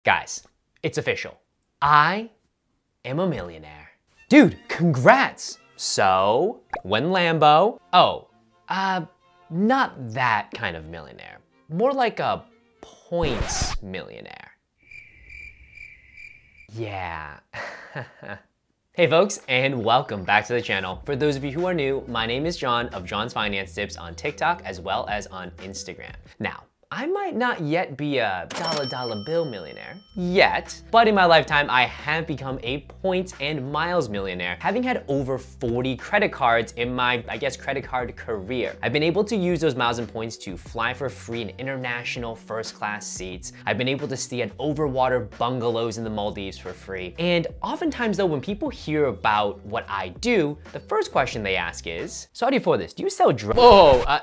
Guys, it's official. I am a millionaire. Dude, congrats! So, when Lambo? Oh, not that kind of millionaire. More like a points millionaire. Yeah. Hey folks, and welcome back to the channel. For those of you who are new, my name is John of John's Finance Tips on TikTok as well as on Instagram. Now, I might not yet be a dollar bill millionaire yet, but in my lifetime, I have become a points and miles millionaire, having had over 40 credit cards in my, credit card career. I've been able to use those miles and points to fly for free in international first-class seats. I've been able to stay at overwater bungalows in the Maldives for free. And oftentimes though, when people hear about what I do, the first question they ask is, so how do you afford this? Do you sell drugs? Whoa,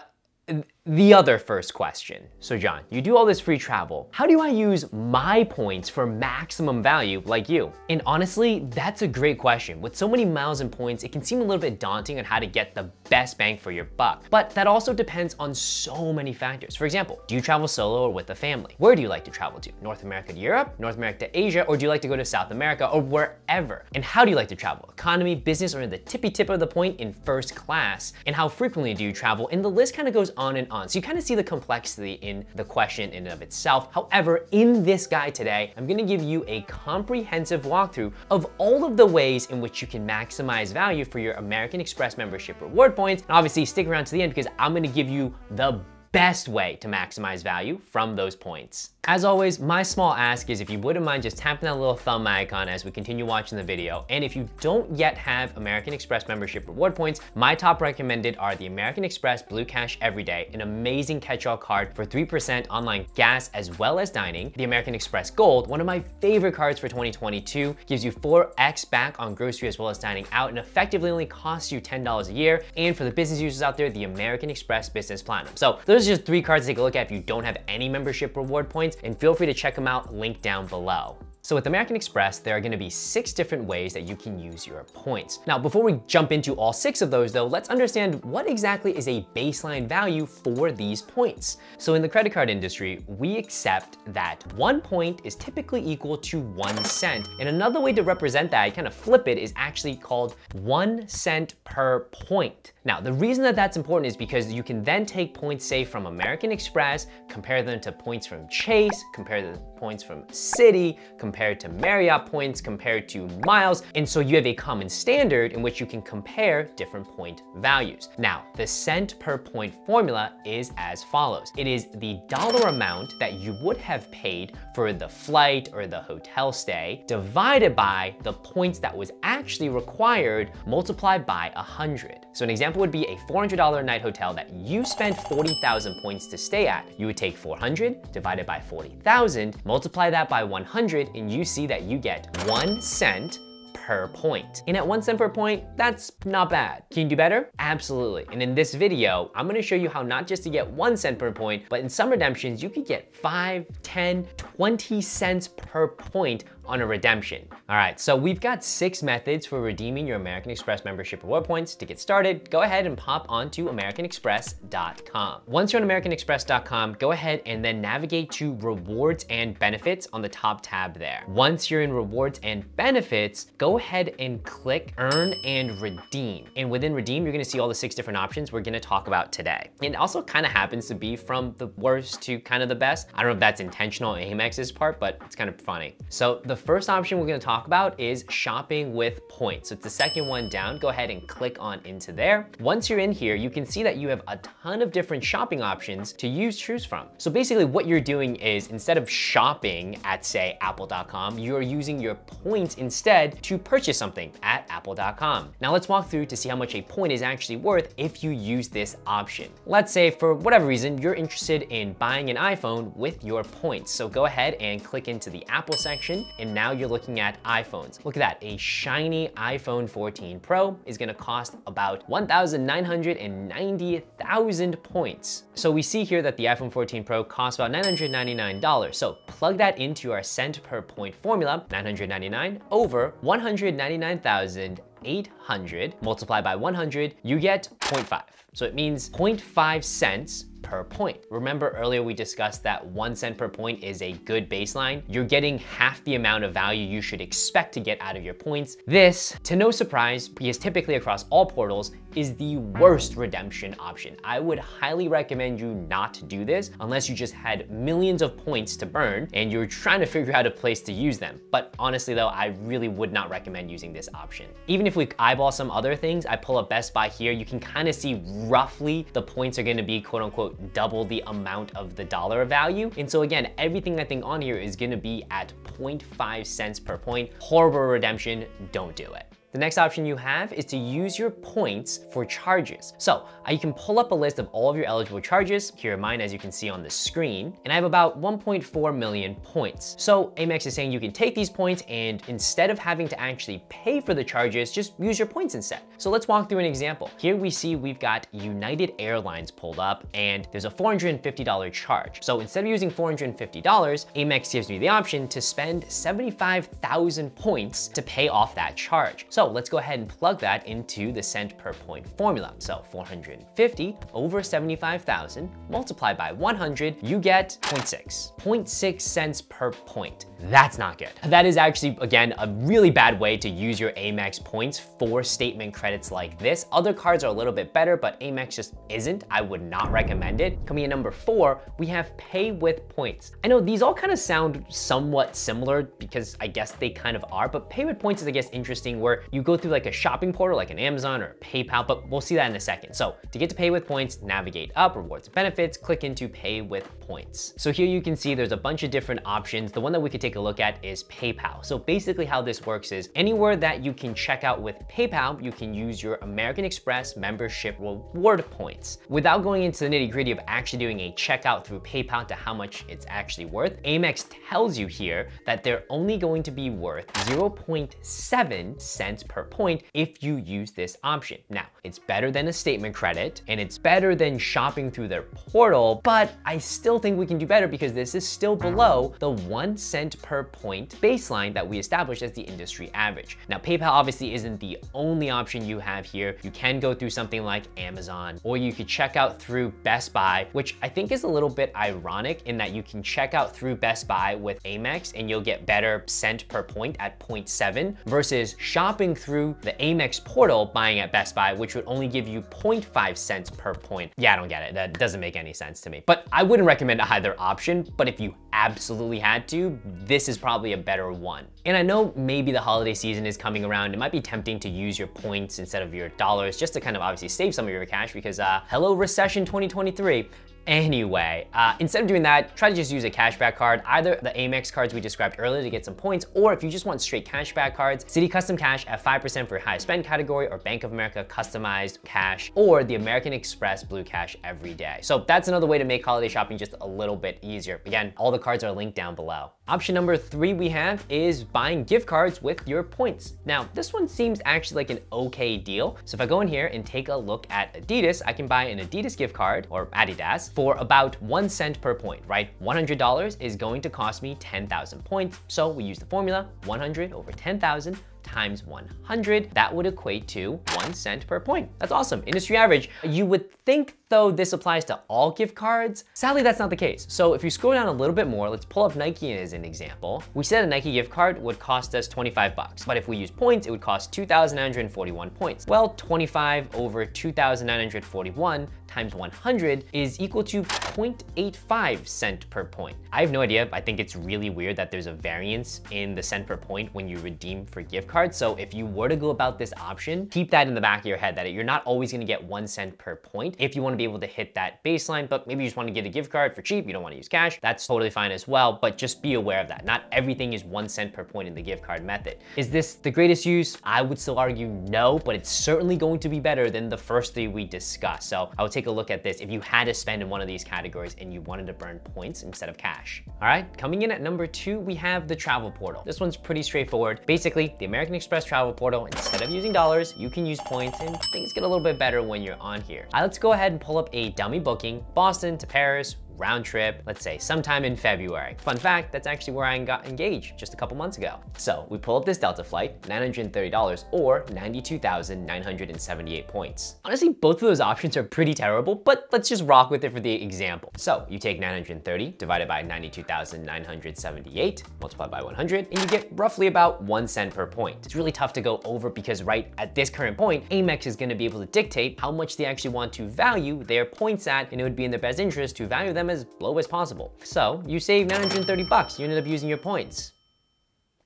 the other first question. So John, you do all this free travel. How do I use my points for maximum value like you? And honestly, that's a great question. With so many miles and points, it can seem a little bit daunting on how to get the best bang for your buck. But that also depends on so many factors. For example, do you travel solo or with a family? Where do you like to travel to? North America to Europe, North America to Asia, or do you like to go to South America or wherever? And how do you like to travel? Economy, business, or in the tippy tip of the point in first class? And how frequently do you travel? And the list kind of goes on and on. So you kind of see the complexity in the question in and of itself. However, in this guide today, I'm gonna give you a comprehensive walkthrough of all of the ways in which you can maximize value for your American Express membership reward points. And obviously stick around to the end because I'm gonna give you the best way to maximize value from those points. As always, my small ask is if you wouldn't mind just tapping that little thumb icon as we continue watching the video. And if you don't yet have American Express membership reward points, my top recommended are the American Express Blue Cash Everyday, an amazing catch-all card for 3% online gas as well as dining. The American Express Gold, one of my favorite cards for 2022, gives you 4x back on grocery as well as dining out and effectively only costs you $10 a year. And for the business users out there, the American Express Business Platinum. So those are just 3 cards to take a look at if you don't have any membership reward points, and feel free to check them out, link down below. So with American Express, there are gonna be 6 different ways that you can use your points. Now, before we jump into all 6 of those though, let's understand what exactly is a baseline value for these points. So in the credit card industry, we accept that 1 point is typically equal to 1 cent. And another way to represent that, kind of flip it, is actually called 1 cent per point. Now, the reason that that's important is because you can then take points, say, from American Express, compare them to points from Chase, compare the points from Citi, compared to Marriott points, compared to miles. And so you have a common standard in which you can compare different point values. Now, the cent per point formula is as follows. It is the dollar amount that you would have paid for the flight or the hotel stay divided by the points that was actually required multiplied by 100. So an example would be a $400 a night hotel that you spent 40,000 points to stay at. You would take 400 divided by 40,000, multiply that by 100, and you see that you get 1 cent per point. And at 1 cent per point, that's not bad. Can you do better? Absolutely. And in this video, I'm gonna show you how not just to get 1 cent per point, but in some redemptions, you could get 5, 10, 20 cents per point on a redemption. All right, so we've got 6 methods for redeeming your American Express membership reward points. To get started, go ahead and pop onto americanexpress.com. Once you're on americanexpress.com, go ahead and then navigate to rewards and benefits on the top tab there. Once you're in rewards and benefits, go ahead and click earn and redeem. And within redeem, you're gonna see all the 6 different options we're gonna talk about today. And it also kind of happens to be from the worst to kind of the best. I don't know if that's intentional on AMEX's part, but it's kind of funny. So the first option we're gonna talk about is shopping with points. So it's the second one down. Go ahead and click on into there. Once you're in here, you can see that you have a ton of different shopping options to choose from. So basically what you're doing is instead of shopping at, say, apple.com, you're using your points instead to purchase something at apple.com. Now let's walk through to see how much a point is actually worth if you use this option. Let's say for whatever reason, you're interested in buying an iPhone with your points. So go ahead and click into the Apple section, and now you're looking at iPhones. Look at that, a shiny iPhone 14 Pro is gonna cost about 1,990,000 points. So we see here that the iPhone 14 Pro costs about $999. So plug that into our cent per point formula, 999 over 199,800 multiplied by 100, you get 0.5. So it means 0.5 cents per point. Remember earlier we discussed that 1 cent per point is a good baseline. You're getting half the amount of value you should expect to get out of your points. This, to no surprise, because typically across all portals, is the worst redemption option. I would highly recommend you not do this unless you just had millions of points to burn and you're trying to figure out a place to use them. But honestly though, I really would not recommend using this option. Even if we eyeball some other things, I pull up Best Buy here, you can kind of see roughly the points are going to be quote unquote double the amount of the dollar value. And so again, everything I think on here is going to be at 0.5 cents per point. Horrible redemption, don't do it. The next option you have is to use your points for charges. So you can pull up a list of all of your eligible charges. Here are mine, as you can see on the screen, and I have about 1.4 million points. So AMEX is saying you can take these points and instead of having to actually pay for the charges, just use your points instead. So let's walk through an example. Here we see we've got United Airlines pulled up and there's a $450 charge. So instead of using $450, AMEX gives me the option to spend 75,000 points to pay off that charge. So let's go ahead and plug that into the cent per point formula. So 450 over 75,000 multiplied by 100, you get 0.6 cents per point. That's not good. That is actually, again, a really bad way to use your AMEX points for statement credits like this. Other cards are a little bit better, but AMEX just isn't. I would not recommend it. Coming in number 4, we have pay with points. I know these all kind of sound somewhat similar because I guess they kind of are, but pay with points is, I guess, interesting where you go through like a shopping portal like an Amazon or PayPal, but we'll see that in a second. So to get to pay with points, navigate up, rewards and benefits, click into pay with points. So here you can see there's a bunch of different options. The one that we could take a look at is PayPal. So basically how this works is anywhere that you can check out with PayPal, you can use your American Express membership reward points. Without going into the nitty-gritty of actually doing a checkout through PayPal to how much it's actually worth, AMEX tells you here that they're only going to be worth 0.7 cents per point if you use this option. Now, it's better than a statement credit and it's better than shopping through their portal, but I still think we can do better because this is still below the 1 cent per point baseline that we established as the industry average. Now, PayPal obviously isn't the only option you have here. You can go through something like Amazon, or you could check out through Best Buy, which I think is a little bit ironic in that you can check out through Best Buy with AMEX and you'll get better cent per point at 0.7 versus shopping through the AMEX portal buying at Best Buy, which would only give you 0.5 cents per point. Yeah, I don't get it. That doesn't make any sense to me. But I wouldn't recommend either option, but if you absolutely had to, this is probably a better one. And I know maybe the holiday season is coming around. It might be tempting to use your points instead of your dollars just to kind of obviously save some of your cash because hello recession 2023. Anyway, instead of doing that, try to just use a cashback card, either the AMEX cards we described earlier to get some points, or if you just want straight cashback cards, Citi Custom Cash at 5% for your highest spend category, or Bank of America Customized Cash, or the American Express Blue Cash every day. So that's another way to make holiday shopping just a little bit easier. Again, all the cards are linked down below. Option number 3 we have is buying gift cards with your points. Now, this one seems actually like an okay deal. So if I go in here and take a look at Adidas, I can buy an Adidas gift card, or Adidas, for about 1 cent per point, right? $100 is going to cost me 10,000 points. So we use the formula 100 over 10,000 times 100, that would equate to 1 cent per point. That's awesome, industry average. You would think though this applies to all gift cards. Sadly, that's not the case. So if you scroll down a little bit more, let's pull up Nike as an example. We said a Nike gift card would cost us 25 bucks, but if we use points, it would cost 2,941 points. Well, 25 over 2,941 times 100 is equal to 0.85 cent per point. I have no idea. I think it's really weird that there's a variance in the cent per point when you redeem for gift cards. So if you were to go about this option, keep that in the back of your head that you're not always gonna get 1 cent per point if you wanna be able to hit that baseline, but maybe you just wanna get a gift card for cheap, you don't wanna use cash, that's totally fine as well, but just be aware of that. Not everything is 1 cent per point in the gift card method. Is this the greatest use? I would still argue no, but it's certainly going to be better than the first 3 we discussed. So I would take a look at this if you had to spend in one of these categories and you wanted to burn points instead of cash. All right, coming in at number 2, we have the travel portal. This one's pretty straightforward. Basically, the American Express travel portal, instead of using dollars, you can use points and things get a little bit better when you're on here. Let's go ahead and pull up a dummy booking, Boston to Paris, round trip, let's say sometime in February. Fun fact, that's actually where I got engaged just a couple months ago. So we pull up this Delta flight, $930 or 92,978 points. Honestly, both of those options are pretty terrible, but let's just rock with it for the example. So you take 930 divided by 92,978, multiplied by 100, and you get roughly about 1 cent per point. It's really tough to go over because right at this current point, AMEX is gonna be able to dictate how much they actually want to value their points at, and it would be in their best interest to value them as low as possible. So you save 930 bucks, you ended up using your points.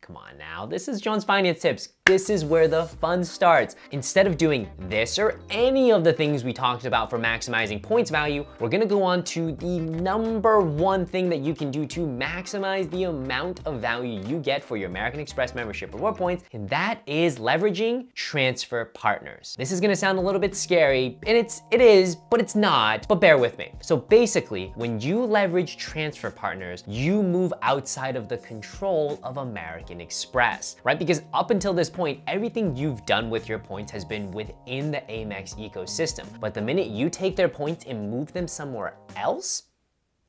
Come on now, this is John's Finance Tips. This is where the fun starts. Instead of doing this or any of the things we talked about for maximizing points value, we're gonna go on to the #1 thing that you can do to maximize the amount of value you get for your American Express membership reward points, and that is leveraging transfer partners. This is gonna sound a little bit scary, and it is, but it's not, but bear with me. So basically, when you leverage transfer partners, you move outside of the control of American Express, right? Because up until this point, everything you've done with your points has been within the AMEX ecosystem. But the minute you take their points and move them somewhere else,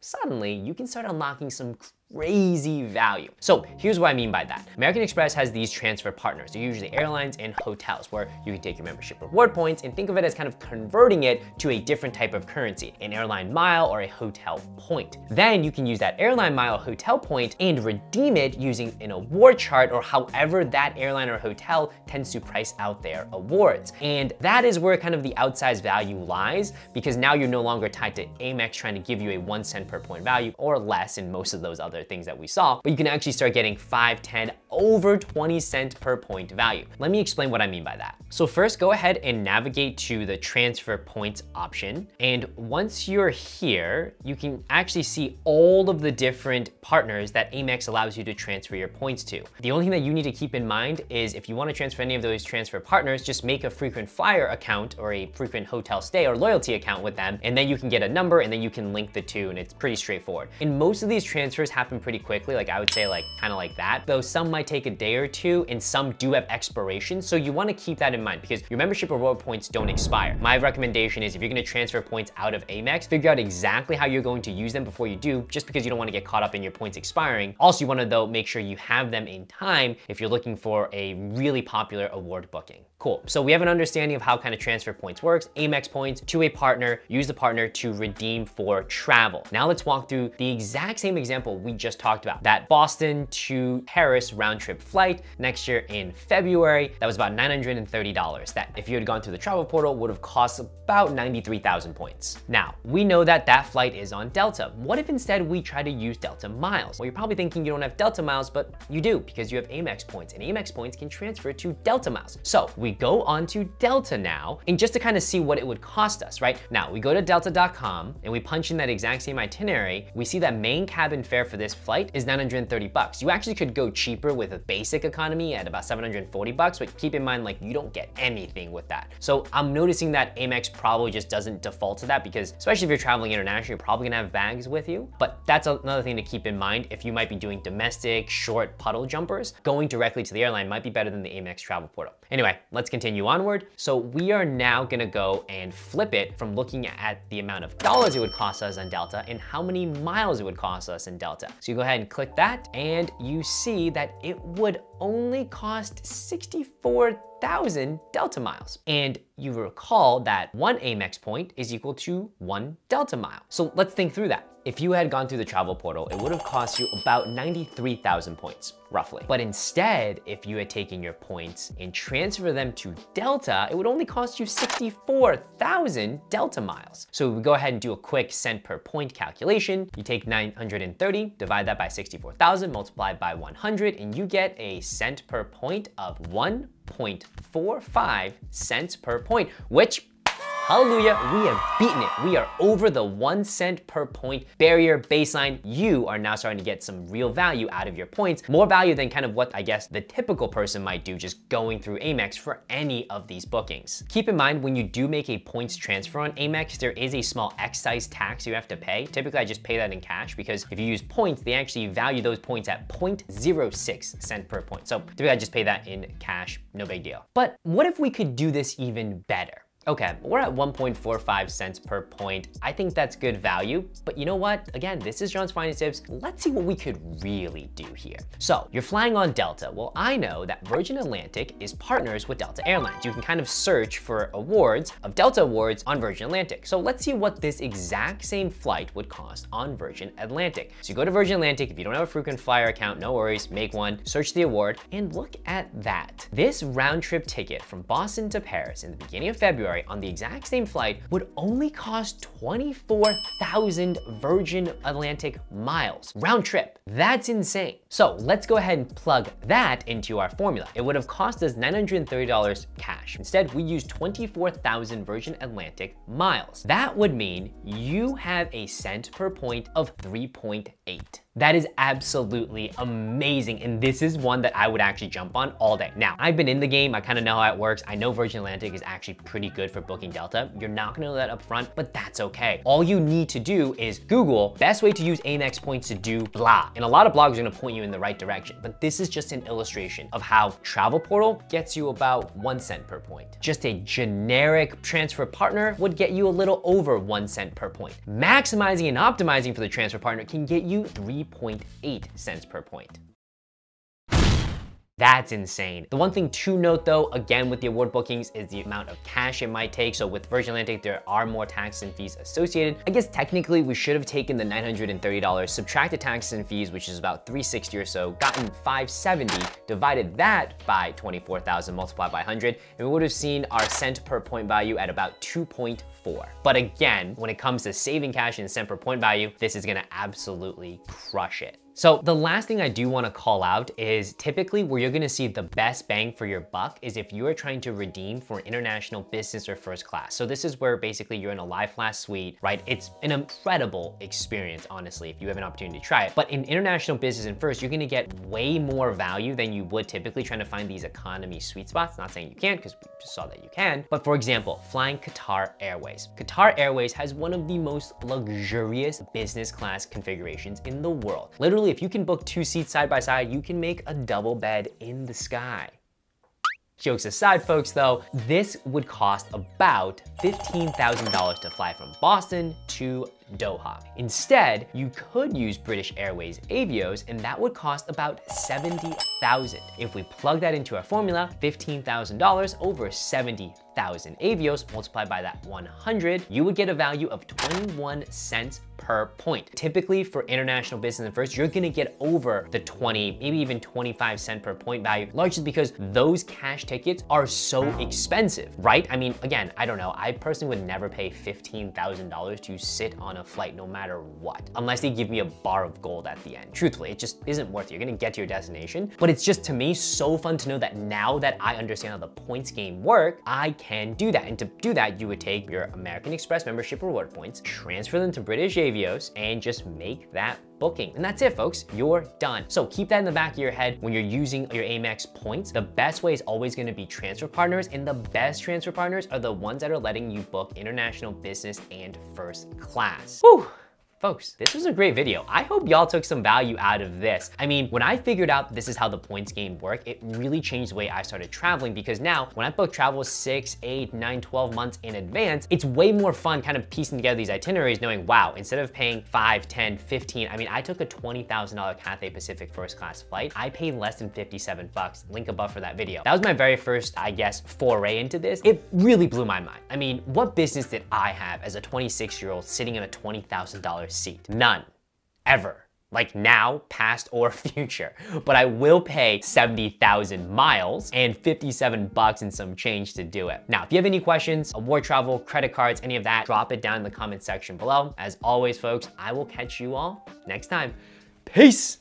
suddenly you can start unlocking some crazy value. So here's what I mean by that. American Express has these transfer partners. They're usually airlines and hotels where you can take your membership reward points and think of it as kind of converting it to a different type of currency, an airline mile or a hotel point. Then you can use that airline mile hotel point and redeem it using an award chart or however that airline or hotel tends to price out their awards. And that is where kind of the outsized value lies, because now you're no longer tied to AMEX trying to give you a 1 cent per point value or less in most of those other things that we saw, but you can actually start getting 5, 10, over 20 cents per point value. Let me explain what I mean by that. So first, go ahead and navigate to the transfer points option. And once you're here, you can actually see all of the different partners that AMEX allows you to transfer your points to. The only thing that you need to keep in mind is if you want to transfer any of those transfer partners, just make a frequent flyer account or a frequent hotel stay or loyalty account with them, and then you can get a number and then you can link the two, and it's pretty straightforward. And most of these transfers happen pretty quickly, like I would say kind of like that, though some might take a day or two and some do have expiration, so you want to keep that in mind because your membership reward points don't expire. My recommendation is if you're going to transfer points out of AMEX, figure out exactly how you're going to use them before you do, just because you don't want to get caught up in your points expiring. Also, you want to though make sure you have them in time if you're looking for a really popular award booking. Cool, so we have an understanding of how kind of transfer points works, AMEX points to a partner, use the partner to redeem for travel. Now let's walk through the exact same example we just talked about, that Boston to Paris round trip flight next year in February. That was about $930. That if you had gone through the travel portal would have cost about 93,000 points. Now, we know that that flight is on Delta. What if instead we try to use Delta miles? Well, you're probably thinking you don't have Delta miles, but you do because you have AMEX points, and AMEX points can transfer to Delta miles. So we go on to Delta now, and just to kind of see what it would cost us, right? Now, we go to delta.com and we punch in that exact same itinerary. We see that main cabin fare for this flight is 930 bucks. You actually could go cheaper with a basic economy at about 740 bucks, but keep in mind, like, you don't get anything with that. So I'm noticing that AMEX probably just doesn't default to that because especially if you're traveling internationally, you're probably gonna have bags with you. But that's another thing to keep in mind. If you might be doing domestic, short puddle jumpers, going directly to the airline might be better than the AMEX travel portal. Anyway, let's continue onward. So we are now gonna go and flip it from looking at the amount of dollars it would cost us on Delta and how many miles it would cost us in Delta. So you go ahead and click that and you see that it would only cost 64,000 Delta miles. And you recall that 1 AMEX point is equal to 1 Delta mile. So let's think through that. If you had gone through the travel portal, it would have cost you about 93,000 points, roughly. But instead, if you had taken your points and transferred them to Delta, it would only cost you 64,000 Delta miles. So we go ahead and do a quick cent per point calculation. You take 930, divide that by 64,000, multiplied by 100, and you get a cent per point of 1.45 cents per point, which, hallelujah, we have beaten it. We are over the 1 cent per point barrier baseline. You are now starting to get some real value out of your points, more value than kind of what I guess the typical person might do just going through AMEX for any of these bookings. Keep in mind, when you do make a points transfer on AMEX, there is a small excise tax you have to pay. Typically, I just pay that in cash because if you use points, they actually value those points at 0.06 cent per point. So typically, I just pay that in cash, no big deal. But what if we could do this even better? Okay, we're at 1.45 cents per point. I think that's good value, but you know what? Again, this is John's Finance Tips. Let's see what we could really do here. So you're flying on Delta. Well, I know that Virgin Atlantic is partners with Delta Airlines. You can kind of search for awards of Delta awards on Virgin Atlantic. So let's see what this exact same flight would cost on Virgin Atlantic. So you go to Virgin Atlantic. If you don't have a frequent flyer account, no worries, make one, search the award, and look at that. This round trip ticket from Boston to Paris in the beginning of February on the exact same flight would only cost 24,000 Virgin Atlantic miles round trip. That's insane. So let's go ahead and plug that into our formula. It would have cost us $930 cash. Instead, we used 24,000 Virgin Atlantic miles. That would mean you have a cent per point of 3.8. That is absolutely amazing, and this is one that I would actually jump on all day. Now, I've been in the game, I kind of know how it works. I know Virgin Atlantic is actually pretty good for booking Delta. You're not gonna know that up front, but that's okay. All you need to do is Google best way to use AMEX points to do blah, and a lot of blogs are gonna point you in the right direction, but this is just an illustration of how Travel Portal gets you about 1 cent per point. Just a generic transfer partner would get you a little over 1 cent per point. Maximizing and optimizing for the transfer partner can get you 3.8 cents per point. That's insane. The one thing to note though, again with the award bookings, is the amount of cash it might take. So with Virgin Atlantic, there are more taxes and fees associated. I guess technically we should have taken the $930, subtracted taxes and fees, which is about $360 or so, gotten $570, divided that by 24,000 multiplied by 100, and we would have seen our cent per point value at about 2.4. But again, when it comes to saving cash and cent per point value, this is gonna absolutely crush it. So the last thing I do want to call out is typically where you're going to see the best bang for your buck is if you are trying to redeem for international business or first class. So this is where basically you're in a lie flat suite, right? It's an incredible experience, honestly, if you have an opportunity to try it. But in international business and first, you're going to get way more value than you would typically trying to find these economy sweet spots. Not saying you can't, because we just saw that you can. But for example, flying Qatar Airways. Qatar Airways has one of the most luxurious business class configurations in the world. Literally, if you can book 2 seats side by side, you can make a double bed in the sky. Jokes aside, folks, though, this would cost about $15,000 to fly from Boston to Doha. Instead, you could use British Airways Avios, and that would cost about $70,000. If we plug that into our formula, $15,000 over 70,000 Avios multiplied by that 100, you would get a value of 21 cents per point. Typically for international business and first, you're gonna get over the 20, maybe even 25 cent per point value, largely because those cash tickets are so expensive, right? I mean, again, I don't know. I personally would never pay $15,000 to sit on a flight no matter what, unless they give me a bar of gold at the end. Truthfully, it just isn't worth it. You're gonna get to your destination, but it's just, to me, so fun to know that now that I understand how the points game work, I can do that. And to do that, you would take your American Express membership reward points, transfer them to British Avios, and just make that booking. And that's it, folks. You're done. So keep that in the back of your head when you're using your AMEX points. The best way is always gonna be transfer partners, and the best transfer partners are the ones that are letting you book international business and first class. Whew. Folks, this was a great video. I hope y'all took some value out of this. I mean, when I figured out this is how the points game work, it really changed the way I started traveling, because now when I book travel 6, 8, 9, 12 months in advance, it's way more fun kind of piecing together these itineraries knowing, wow, instead of paying 5, 10, 15, I mean, I took a $20,000 Cathay Pacific first class flight. I paid less than 57 bucks, link above for that video. That was my very first, I guess, foray into this. It really blew my mind. I mean, what business did I have as a 26-year-old sitting in a $20,000 seat? None, ever. Like now, past, or future. But I will pay 70,000 miles and 57 bucks and some change to do it. Now, if you have any questions, award travel, credit cards, any of that, drop it down in the comment section below. As always, folks, I will catch you all next time. Peace.